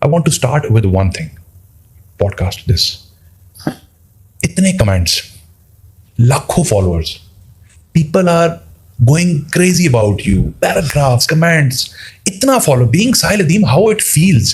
I want to start with one thing. Podcast this. Itne comments, lakhon followers. People are going crazy about you. Paragraphs, comments. Itna follow. Being Sahil Adeem, how it feels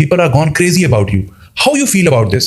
People are gone crazy about you. How you feel about this?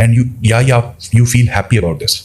And you feel happy about this?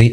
The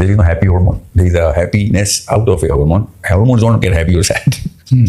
There is no happy hormone. There is a happiness out of a hormone. Hormones don't get happy or sad.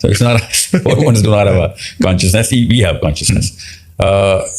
So it's not hormones do not have a consciousness. We have consciousness.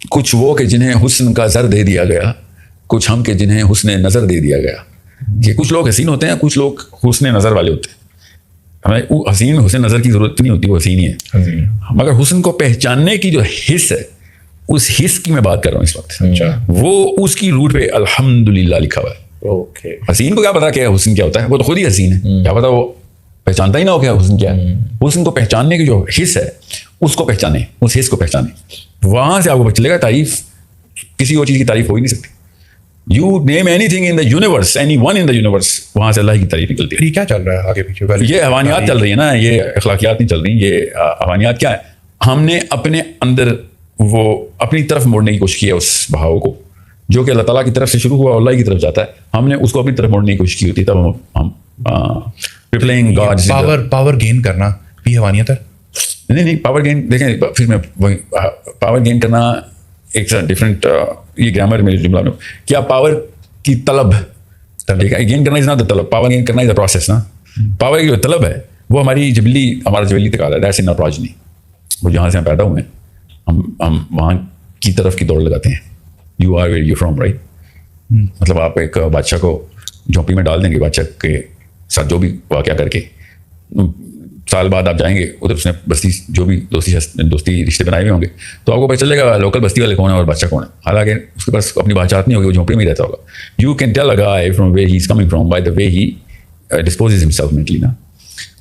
کچھ وہ کہ جنہیں حسن کا زر دے دیا گیا, کچھ ہم کہ جنہیں حسن نظر دے دیا گیا. کہ کچھ لوگ حسین ہوتے ہیں, کچھ لوگ حسن نظر والے ہوتے ہیں. ہمیں حسین حسن نظر کی ضرورت نہیں ہوتی, وہ حسین ہی ہے. مگر حسن کو پہچاننے کی جو حص ہے, اس حص کی میں بات کر رہا ہوں اس وقت. وہ اس کی روٹ پہ الحمدللہ لکھا ہوا ہے. حسین کو کیا پتا کیا حسن کیا ہوتا ہے, وہ تو خود ہی حسین ہے. کیا پتا وہ پہچانتا ہی نہ ہو کیا حسن کیا ہے. حسن کو پہچاننے کی جو حص ہے, اس کو پہچانے, اس حص کو پہچانے. وہاں سے آپ کو پتہ چلے گا تعریف کسی اور چیز کی تعریف ہو ہی نہیں سکتی. You name any thing in the universe, any one in the universe, وہاں سے اللہ کی تعریف نکلتی ہے. یہ کیا چل رہا ہے آگے پیچھے؟ یہ حوانیات چل رہی ہے نا, یہ اخلاقیات نہیں چل رہی. یہ حوانیات کیا ہے, ہم نے اپنے اندر وہ اپنی طرف موڑنے کی کوشش کی ہے اس بہاؤ کو, جو کہ اللہ تعالیٰ کی طرف سے شروع ہوا اللہ کی طرف جاتا ہے. ہم نے اس کو اپنی طرف موڑنے کی کوشش کی ہوتی ہے, تب ہم ریپلائنگ گاڈ. پاور گین کرنا بھی حوانیت ہے. نہیں, پاور گین دیکھیں, پھر میں پاور گین کرنا ایک ڈفرینٹ, یہ گرامر میں جملہ میں کیا پاور کی طلب, گین کرنا از ناٹ دا طلب, پاور گین کرنا از دا پروسیس نا. پاور کی جو طلب ہے وہ ہماری ہمارا جبلی تقاضا ہے, دیٹس ان آور پروجنی. وہ جہاں سے ہم پیدا ہوئے ہیں ہم وہاں کی طرف کی دوڑ لگاتے ہیں. You are where you from, right. مطلب آپ ایک بادشاہ کو جھونپڑی میں ڈال دیں گے, بادشاہ کے ساتھ جو بھی واقعہ کر کے, سال بعد آپ جائیں گے ادھر, اس نے بستی جو بھی دوستی رشتے بنائے ہوئے ہوں گے, تو آپ کو پتہ چلے گا لوکل بستی والے کون ہے اور بادشاہ کون ہے. حالانکہ اس کے پاس اپنی بادشاہت نہیں ہوگی, وہ جھونپڑی میں رہتا ہوگا. You can tell a guy from where he is coming from by the way he disposes himself mentally نا.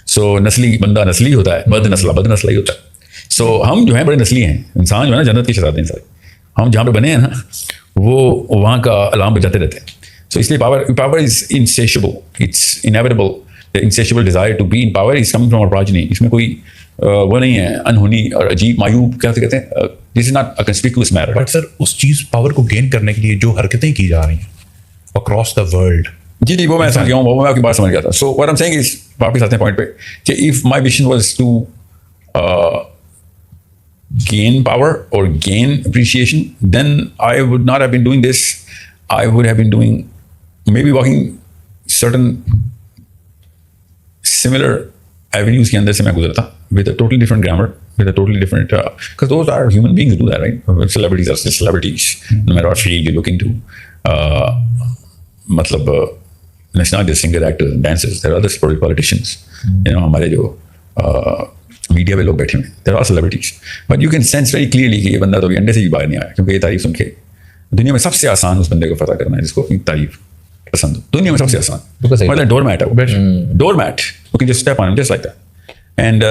سو نسلی بندہ نسلی ہوتا ہے, بد نسل ہی ہوتا ہے. سو ہم جو ہیں بڑے نسلی ہیں. انسان جو ہے نا جنت کے شہزادے ہیں سارے. ہم جہاں پہ بنے ہیں نا وہ وہاں کا الارم بجاتے رہتے ہیں. سو اس لیے power is insatiable, it's inevitable. The insatiable desire to be in power is coming from our progeny. اس میں کوئی وہ نہیں ہے انہونی اور عجیب مایوب کیا کہتے ہیں. This is not a conspicuous matter. But sir اس چیز پاور کو گین کرنے کے لیے جو حرکتیں کی جا رہی ہیں اکراس دا ورلڈ, جی وہ میں سمجھ گیا ہوں, وہ میں آپ کی بات سمجھ گیا تھا. سو what I'm saying is, واپس آتے ہیں پوائنٹ پہ کہ if my vision was to gain power or gain appreciation, then I would not have been doing this. I would have been doing maybe walking certain similar avenues کے اندر سے میں گزرتا with a totally different grammar, with a totally different because those are human beings who do that, right? Celebrities are still celebrities no matter what field you look into. مطلب it's not just singer, actors and dancers, there are other politicians, you know, ہمارے جو media پہ لوگ بیٹھے ہوئے ہیں, there are celebrities, but you can sense very clearly کہ یہ بندہ تو ابھی انڈے سے بھی باہر نہیں آیا, کیونکہ یہ تعریف سن کے دنیا میں سب سے آسان اس بندے کو فتح کرنا ہے جس کو اپنی تعریف پسند ہو. دنیا میں سب سے آسان مطلب ڈور میٹ ہے وہ, door mat, you can just step on him just like that. And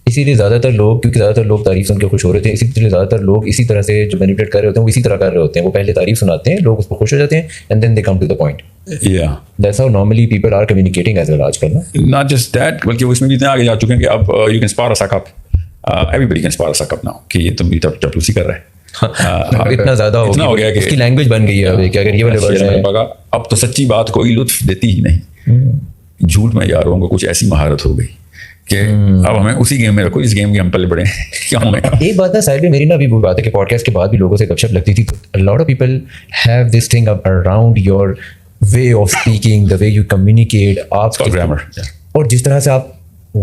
اسی لیے زیادہ تر لوگ, کیونکہ زیادہ تر لوگ تعریف سن کے خوش ہو رہے تھے, اسی لیے زیادہ تر لوگ اسی طرح سے جو مینیپولیٹ کر رہے ہوتے ہیں وہ اسی طرح کر رہے ہوتے ہیں. وہ پہلے تعریف سناتے ہیں, لوگ اس کو خوش ہو جاتے ہیں, and then they come to the point. yeah, that's how normally people are communicating as well آج کل نا. not just that, بلکہ وہ اس میں بھی اتنے آگے جا چکے ہیں کہ اب you can spar a suck up, everybody can spar a suck up now, کہ یہ تم بھی چپلوسی کر رہے ہیں. اتنا زیادہ ہو گیا کہ اس کی لینگویج بن گئی ہے کہ اگر یہ والے ورڈ ہیں, اب تو سچی بات کوئی لطف دیتی ہی نہیں. جھوٹ میں یاروں کو کچھ ایسی مہارت ہو گئی کہ اب ہمیں اسی گیم میں رکھو, اس گیم کے ہم پلے بڑے ہیں. ایک بات نا سائڈ میں میری نا ابھی وہ بات ہے کہ پوڈ کاسٹ کے بعد بھی لوگوں سے گپ شپ لگتی تھی. Lot of people have this thing around your way of speaking, the way you communicate, آپ گرامر, اور جس طرح سے آپ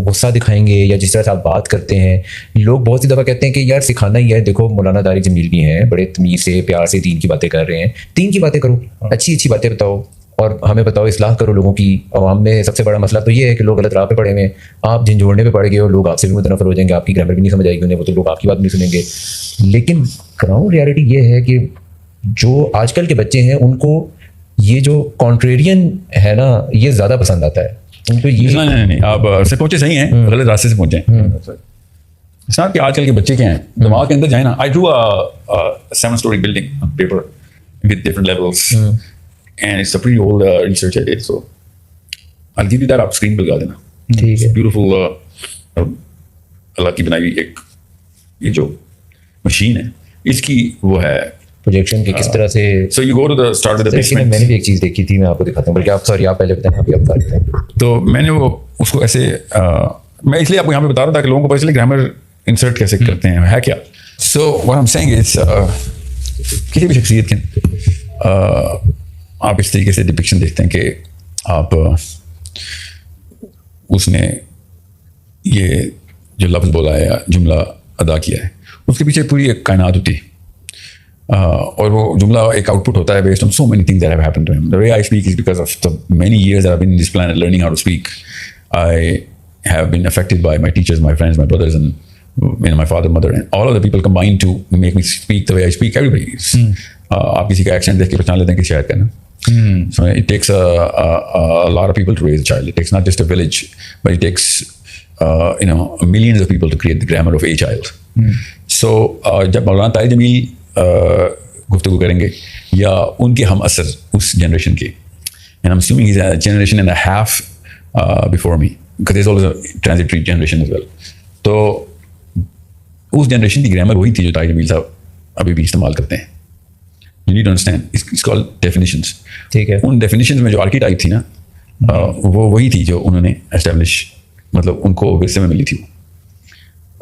غصہ دکھائیں گے یا جس طرح سے آپ بات کرتے ہیں. لوگ بہت سی دفعہ کہتے ہیں کہ یار سکھانا ہی ہے, دیکھو مولانا طارق جمیل بھی ہیں, بڑے تمیز سے پیار سے دین کی باتیں کر رہے ہیں, دین کی باتیں کرو, اچھی اچھی باتیں بتاؤ اور ہمیں بتاؤ, اصلاح کرو لوگوں کی. عوام میں سب سے بڑا مسئلہ تو یہ ہے کہ لوگ غلط راہ پہ پڑے ہوئے ہیں, آپ جھنجھوڑنے پہ پڑ گئے ہو, لوگ آپ سے بھی متنفر ہو جائیں گے, آپ کی گرامر بھی نہیں سمجھ آئے گی انہیں, وہ تو لوگ آپ کی بات نہیں سنیں گے. لیکن گراؤنڈ ریالٹی یہ ہے کہ جو آج کل کے بچے ہیں ان کو یہ جو کانٹریرین ہے نا یہ زیادہ پسند آتا ہے. ان کو یہ نہیں, آپ سے پہنچے صحیح ہیں, غلط راستے سے پہنچے ہیں. اس کہ آج کل کے بچے کیا ہیں, دماغ کے اندر جائیں نا. I do 7-story building on paper with different levels, and it's a pretty old research I did, so I'll give you that. آپ اسکرین پہ لگا دینا. ٹھیک ہے. بیوٹیفل اللہ کی بنائی ہوئی ایک یہ جو مشین ہے, اس کی وہ ہے پروجیکشن کی کس طرح سے. So you go to the start with the basement. میں نے بھی ایک چیز دیکھی تھی, میں آپ کو دکھاتا ہوں, بلکہ آپ سوری آپ پہلے بتائیں, ابھی آپ بتا دیتے ہیں. تو میں نے وہ اس کو ایسے میں اس لیے آپ کو یہاں پہ بتا رہا تھا کہ لوگوں کو پتہ چلے گرامر انسرٹ کیسے کرتے ہیں, ہے کیا. So what I am seeing is کسی بھی شخصیت کے آپ اس طریقے سے ڈپکشن دیکھتے ہیں کہ آپ اس نے یہ جو لفظ بولا ہے یا جملہ ادا کیا ہے, اس کے پیچھے پوری ایک کائنات ہوتی ہے. اور وہ جملہ ایک آؤٹ پٹ ہوتا ہے based on so many things that have happened to ہم. The way I speak is because of the many years that I've been in this planet learning how to speak. I have been affected by my teachers, my friends, my brothers, and my father, mother, and all of the people combined to make me speak the way I speak. Everybody. آپ کسی کا accent دیکھ کے پہچان لیتے ہیں کہ شاید کا نا. So it takes a lot of people to raise a child. It takes not just a village, but it takes millions of people to create the grammar of a child. So جب مولانا طاہر جمیل گفتگو کریں گے یا ان کے ہم اثر اس generation کے, and I'm assuming he's a generation and a half before me, because there's always a transitory generation as well. تو اس جنریشن کی گرامر وہی تھی جو طاہر جمیل صاحب ابھی بھی استعمال کرتے ہیں. You need to understand, it's called definitions. ٹھیک ہے. ان ڈیفینیشنز میں جو آرکیٹائپ تھی نا, وہ وہی تھی جو انہوں نے اسٹیبلش, مطلب ان کو ورثے میں ملی تھی.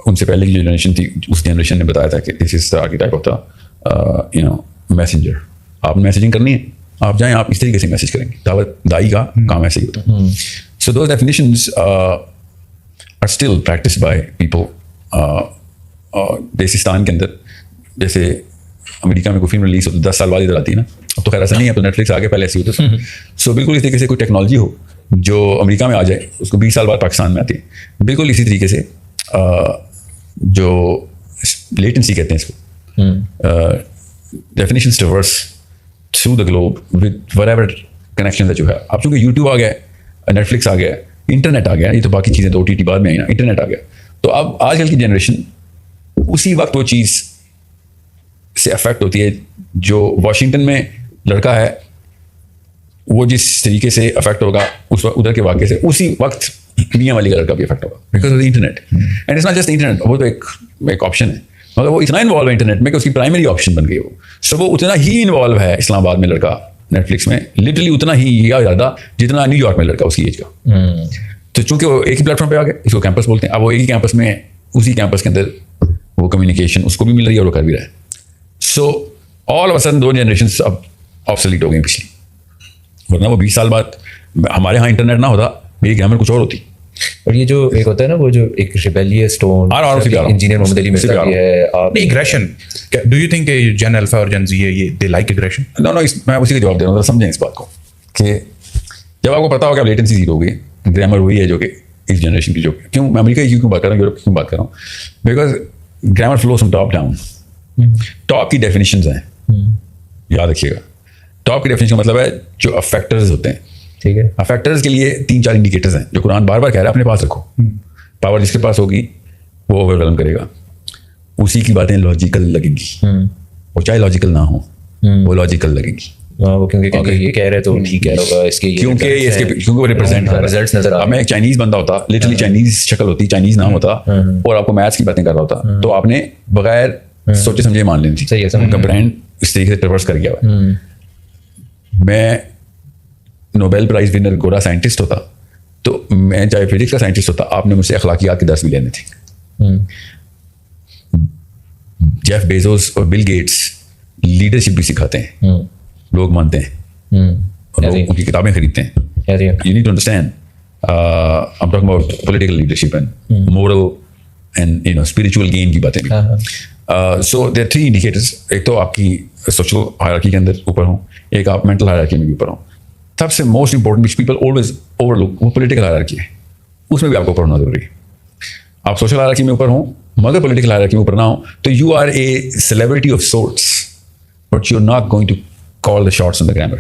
ان سے پہلے کی جو جنریشن تھی, اس جنریشن نے بتایا تھا کہ دس از دا آرکیٹائپ آف دا میسنجر. آپ نے میسیجنگ کرنی ہے, آپ جائیں, آپ اس طریقے سے میسیج کریں گے. دائی کا کام ایسے ہی ہوتا ہے. So those definitions are still practice by people. بیسستان کے اندر جیسے امریکہ میں کوئی فلم ریلیز ہوتی ہے 10 سال بعد ادھر آتی ہے نا, اب تو خیر ایسا نہیں ہے, تو نیٹ فلکس آگے پہلے ایسے ہوتے ہیں. سو بالکل اس طریقے سے کوئی ٹیکنالوجی ہو جو امریکہ میں آ جائے, اس کو 20 سال بعد پاکستان میں آتی ہے. بالکل اسی طریقے سے جو لیٹنسی کہتے ہیں اس کو, definitions traverse through the globe with what ever connection جو ہے. اب چونکہ یوٹیوب آ گیا, نیٹ فلکس آ گیا, انٹرنیٹ آ گیا, یہ تو باقی چیزیں تو OTT بعد میں آئی نا, انٹرنیٹ آ گیا. تو اب آج کل کی جنریشن اسی وقت وہ چیز سے افیکٹ ہوتی ہے جو واشنگٹن میں لڑکا ہے, وہ جس طریقے سے افیکٹ ہوگا اس وقت ادھر کے واقعے سے, اسی وقت میاں والی کا لڑکا بھی افیکٹ ہوگا, because of the internet. And it's not just internet, وہ تو ایک آپشن ہے, مگر وہ اتنا انوالو ہے انٹرنیٹ میں کہ اس کی پرائمری آپشن بن گئی وہ. سو وہ اتنا ہی انوالو ہے اسلام آباد میں لڑکا نیٹ فلکس میں, لٹرلی اتنا ہی یا زیادہ جتنا نیو یارک میں لڑکا اس کی ایج کا. تو چونکہ وہ ایک ہی پلیٹ فارم پہ آ گئے, اس کو کیمپس بولتے ہیں. اب وہ ایک ہی کیمپس میں, اسی کیمپس کے اندر وہ کمیونیکیشن اس کو بھی مل رہی ہے اور وہ کر بھی رہا ہے. So all of a sudden 2 generations اب آبسلیٹ ہو گئی پچھلی, ورنہ وہ 20 سال بعد ہمارے یہاں انٹرنیٹ نہ ہوتا, میری گرامر کچھ اور ہوتی. اور یہ جو ایک ہوتا ہے نا, وہ جو ایک ریبیلیس ٹون انجینئر محمد علی مرزا کی ہے. ایگریشن, ڈو یو تھنک کہ جن الفا اور جن زی ہے یہ دے لائک ایگریشن؟ نو میں اسی کا جواب دے رہا ہوں, سمجھیں اس بات کو کہ جب آپ کو پتا ہو کہ لیٹنسی زیرو ہو گئی, گرامر وہی ہے جو کہ اس جنریشن کی, جو کیوں میں امریکہ کی کیوں بات کر رہا ہوں, یورپ کی کیوں بات کر رہا ہوں, because grammar flows from top down. Top کی ڈیفینیشنز ہیں, یاد رکھیے گا. ٹاپ کی ڈیفینیشن کا مطلب ہے جو افیکٹرز ہوتے ہیں. ٹھیک ہے. افیکٹرز کے لیے 3-4 انڈیکیٹرز ہیں جو قرآن بار بار کہہ رہا ہے اپنے پاس رکھو. پاور جس کے پاس ہوگی وہ اوور ویلم کرے گا, اسی کی باتیں لاجیکل لگیں گی, وہ چاہے لاجیکل نہ ہو, وہ لاجیکل لگیں گی. وہ کیونکہ یہ کہہ رہے تو ٹھیک کہہ رہا ہوگا اس کے, کیونکہ وہ ریپرزینٹ ریزلٹس نظر آ. میں ایک چائنیز بندہ ہوتا, لٹرلی چائنیز شکل ہوتی, چائنیز نام ہوتا, اور آپ کو میتھس کی باتیں کر رہا ہوتا, تو آپ نے بغیر سوچے سمجھے مان لینی تھی. ان کا برانڈ اس طریقے سے ٹریورس کر گیا ہوا ہے. میں نوبیل پرائز ونر گورا سائنٹسٹ ہوتا, تو میں چاہے فزکس کا سائنٹسٹ ہوتا, آپ نے مجھ سے اخلاقیات کے درس بھی لینے تھے. جیف بیزوس اور بل گیٹس لیڈرشپ بھی سکھاتے ہیں, لوگ مانتے ہیں, لوگ ان کی کتابیں خریدتے ہیں. You need to understand, I'm talking about political leadership and moral and spiritual gain کی باتیں بھی. So there are 3 indicators. ایک تو آپ کی سوشل ہائرارکی کے اندر اوپر ہوں, ایک آپ مینٹل ہائرارکی میں بھی اوپر ہوں. سب سے most important which people always overlook, وہ پولیٹیکل ہائرارکی ہے, اس میں بھی آپ کو اوپر ہونا ضروری ہے. آپ سوشل ہائرارکی میں اوپر ہوں مگر پولیٹیکل ہائرارکی میں اوپر نہ ہوں, تو you are a celebrity of sorts, but you are not going to call the shots on the grammar.